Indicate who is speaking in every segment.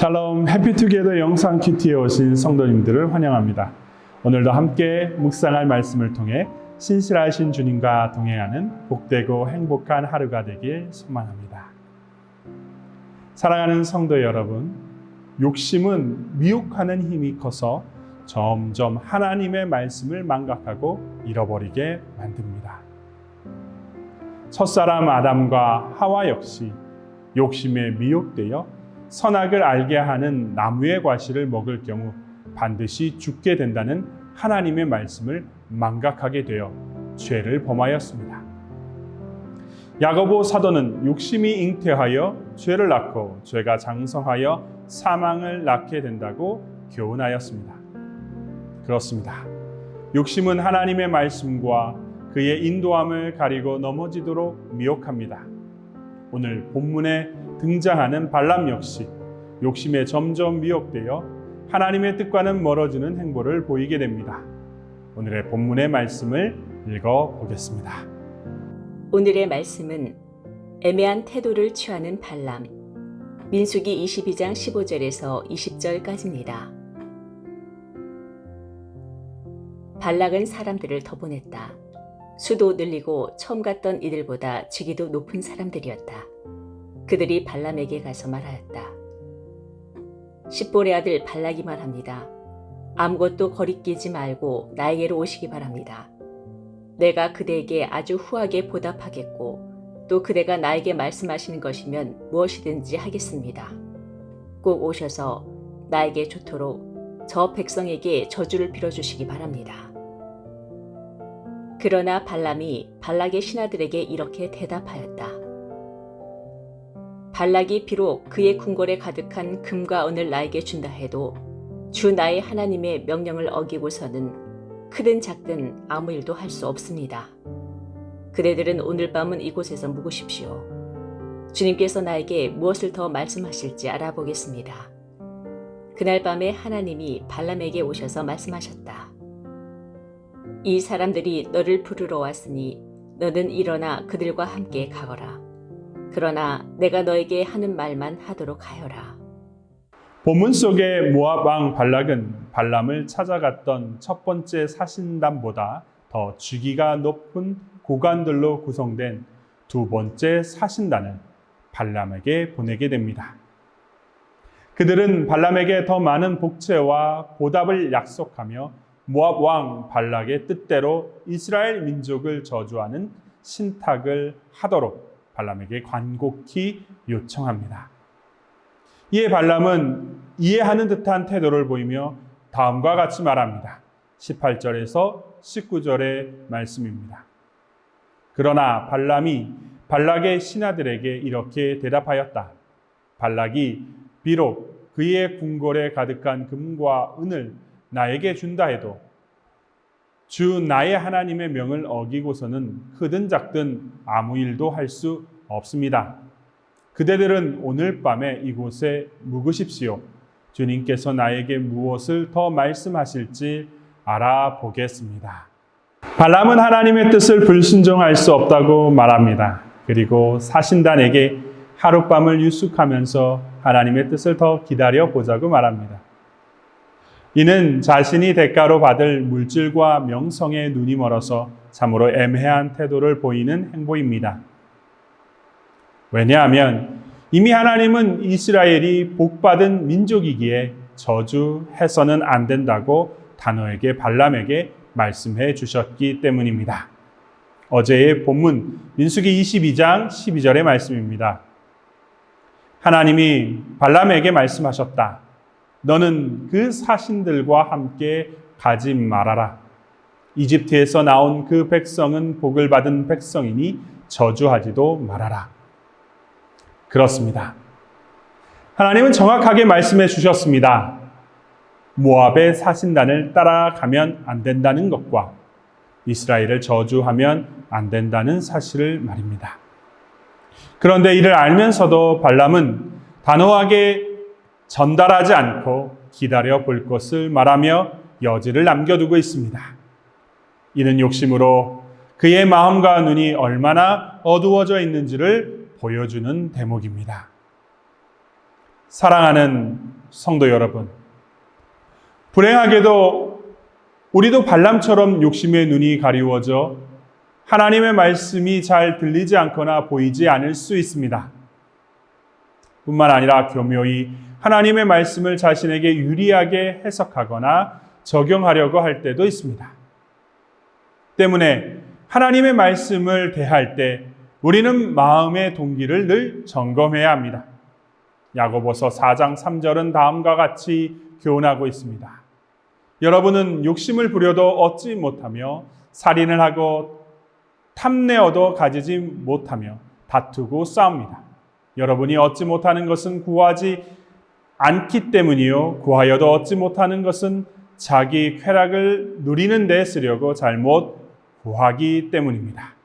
Speaker 1: 샬롬 해피투게더 영상 큐티에 오신 성도님들을 환영합니다. 오늘도 함께 묵상할 말씀을 통해 신실하신 주님과 동행하는 복되고 행복한 하루가 되길 소망합니다. 사랑하는 성도 여러분, 욕심은 미혹하는 힘이 커서 점점 하나님의 말씀을 망각하고 잃어버리게 만듭니다. 첫사람 아담과 하와 역시 욕심에 미혹되어 선악을 알게 하는 나무의 과실을 먹을 경우 반드시 죽게 된다는 하나님의 말씀을 망각하게 되어 죄를 범하였습니다. 야고보 사도는 욕심이 잉태하여 죄를 낳고 죄가 장성하여 사망을 낳게 된다고 교훈하였습니다. 그렇습니다. 욕심은 하나님의 말씀과 그의 인도함을 가리고 넘어지도록 미혹합니다. 오늘 본문에 등장하는 발람 역시 욕심에 점점 미혹되어 하나님의 뜻과는 멀어지는 행보를 보이게 됩니다. 오늘의 본문의 말씀을 읽어보겠습니다.
Speaker 2: 오늘의 말씀은 애매한 태도를 취하는 발람, 민수기 22장 15절에서 20절까지입니다. 발락은 사람들을 더 보냈다. 수도 늘리고 처음 갔던 이들보다 직위도 높은 사람들이었다. 그들이 발람에게 가서 말하였다. 십볼의 아들 발락이 말합니다. 아무것도 거리끼지 말고 나에게로 오시기 바랍니다. 내가 그대에게 아주 후하게 보답하겠고 또 그대가 나에게 말씀하시는 것이면 무엇이든지 하겠습니다. 꼭 오셔서 나에게 좋도록 저 백성에게 저주를 빌어주시기 바랍니다. 그러나 발람이 발락의 신하들에게 이렇게 대답하였다. 발락이 비록 그의 궁궐에 가득한 금과 은을 나에게 준다 해도 주 나의 하나님의 명령을 어기고서는 크든 작든 아무 일도 할 수 없습니다. 그대들은 오늘 밤은 이곳에서 묵으십시오. 주님께서 나에게 무엇을 더 말씀하실지 알아보겠습니다. 그날 밤에 하나님이 발람에게 오셔서 말씀하셨다. 이 사람들이 너를 부르러 왔으니 너는 일어나 그들과 함께 가거라. 그러나 내가 너에게 하는 말만 하도록 하여라.
Speaker 1: 본문 속의 모압 왕 발락은 발람을 찾아갔던 첫 번째 사신단보다 더 주기가 높은 고관들로 구성된 두 번째 사신단을 발람에게 보내게 됩니다. 그들은 발람에게 더 많은 복채와 보답을 약속하며 모압 왕 발락의 뜻대로 이스라엘 민족을 저주하는 신탁을 하도록 발람에게 간곡히 요청합니다. 이에 발람은 이해하는 듯한 태도를 보이며 다음과 같이 말합니다. 18절에서 19절의 말씀입니다. 그러나 발람이 발락의 신하들에게 이렇게 대답하였다. 발락이 비록 그의 궁궐에 가득한 금과 은을 나에게 준다 해도 주 나의 하나님의 명을 어기고서는 크든 작든 아무 일도 할 수 없습니다. 그대들은 오늘 밤에 이곳에 묵으십시오. 주님께서 나에게 무엇을 더 말씀하실지 알아보겠습니다. 발람은 하나님의 뜻을 불순종할 수 없다고 말합니다. 그리고 사신단에게 하룻밤을 유숙하면서 하나님의 뜻을 더 기다려보자고 말합니다. 이는 자신이 대가로 받을 물질과 명성에 눈이 멀어서 참으로 애매한 태도를 보이는 행보입니다. 왜냐하면 이미 하나님은 이스라엘이 복받은 민족이기에 저주해서는 안 된다고 단호하게 발람에게 말씀해 주셨기 때문입니다. 어제의 본문 민수기 22장 12절의 말씀입니다. 하나님이 발람에게 말씀하셨다. 너는 그 사신들과 함께 가지 말아라. 이집트에서 나온 그 백성은 복을 받은 백성이니 저주하지도 말아라. 그렇습니다. 하나님은 정확하게 말씀해 주셨습니다. 모압의 사신단을 따라가면 안 된다는 것과 이스라엘을 저주하면 안 된다는 사실을 말입니다. 그런데 이를 알면서도 발람은 단호하게 전달하지 않고 기다려 볼 것을 말하며 여지를 남겨두고 있습니다. 이는 욕심으로 그의 마음과 눈이 얼마나 어두워져 있는지를 보여주는 대목입니다. 사랑하는 성도 여러분, 불행하게도 우리도 발람처럼 욕심의 눈이 가리워져 하나님의 말씀이 잘 들리지 않거나 보이지 않을 수 있습니다. 뿐만 아니라 교묘히 하나님의 말씀을 자신에게 유리하게 해석하거나 적용하려고 할 때도 있습니다. 때문에 하나님의 말씀을 대할 때 우리는 마음의 동기를 늘 점검해야 합니다. 야고보서 4장 3절은 다음과 같이 교훈하고 있습니다. 여러분은 욕심을 부려도 얻지 못하며 살인을 하고 탐내어도 가지지 못하며 다투고 싸웁니다. 여러분이 얻지 못하는 것은 구하지 않기 때문이요, 구하여도 얻지 못하는 것은 자기 쾌락을 누리는 데 쓰려고 잘못 구하기 때문입니다.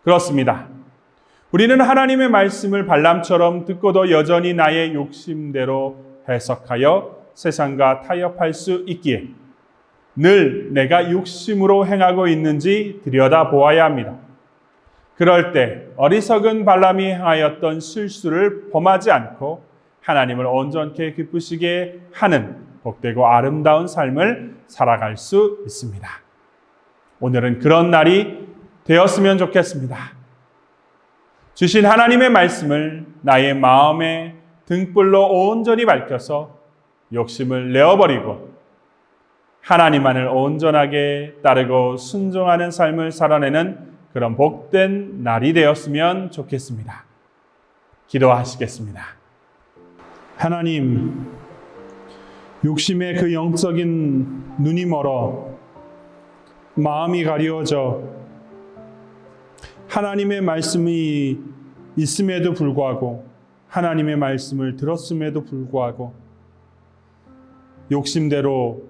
Speaker 1: 그렇습니다. 우리는 하나님의 말씀을 발람처럼 듣고도 여전히 나의 욕심대로 해석하여 세상과 타협할 수 있기에 늘 내가 욕심으로 행하고 있는지 들여다보아야 합니다. 그럴 때 어리석은 발람이 행하였던 실수를 범하지 않고 하나님을 온전케 기쁘시게 하는 복되고 아름다운 삶을 살아갈 수 있습니다. 오늘은 그런 날이 되었으면 좋겠습니다. 주신 하나님의 말씀을 나의 마음의 등불로 온전히 밝혀서 욕심을 내어버리고 하나님만을 온전하게 따르고 순종하는 삶을 살아내는 그런 복된 날이 되었으면 좋겠습니다. 기도하시겠습니다. 하나님, 욕심의 그 영적인 눈이 멀어 마음이 가리워져 하나님의 말씀이 있음에도 불구하고 하나님의 말씀을 들었음에도 불구하고 욕심대로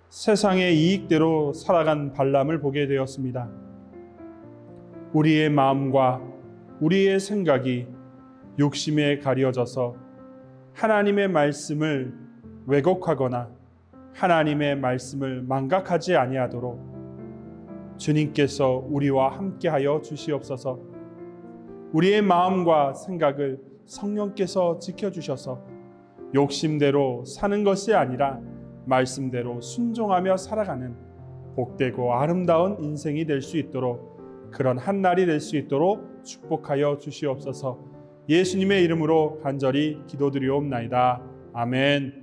Speaker 1: 세상의 이익대로 살아간 발람을 보게 되었습니다. 우리의 마음과 우리의 생각이 욕심에 가려져서 하나님의 말씀을 왜곡하거나 하나님의 말씀을 망각하지 아니하도록 주님께서 우리와 함께하여 주시옵소서. 우리의 마음과 생각을 성령께서 지켜주셔서 욕심대로 사는 것이 아니라 말씀대로 순종하며 살아가는 복되고 아름다운 인생이 될 수 있도록, 그런 한날이 될 수 있도록 축복하여 주시옵소서. 예수님의 이름으로 간절히 기도드리옵나이다. 아멘.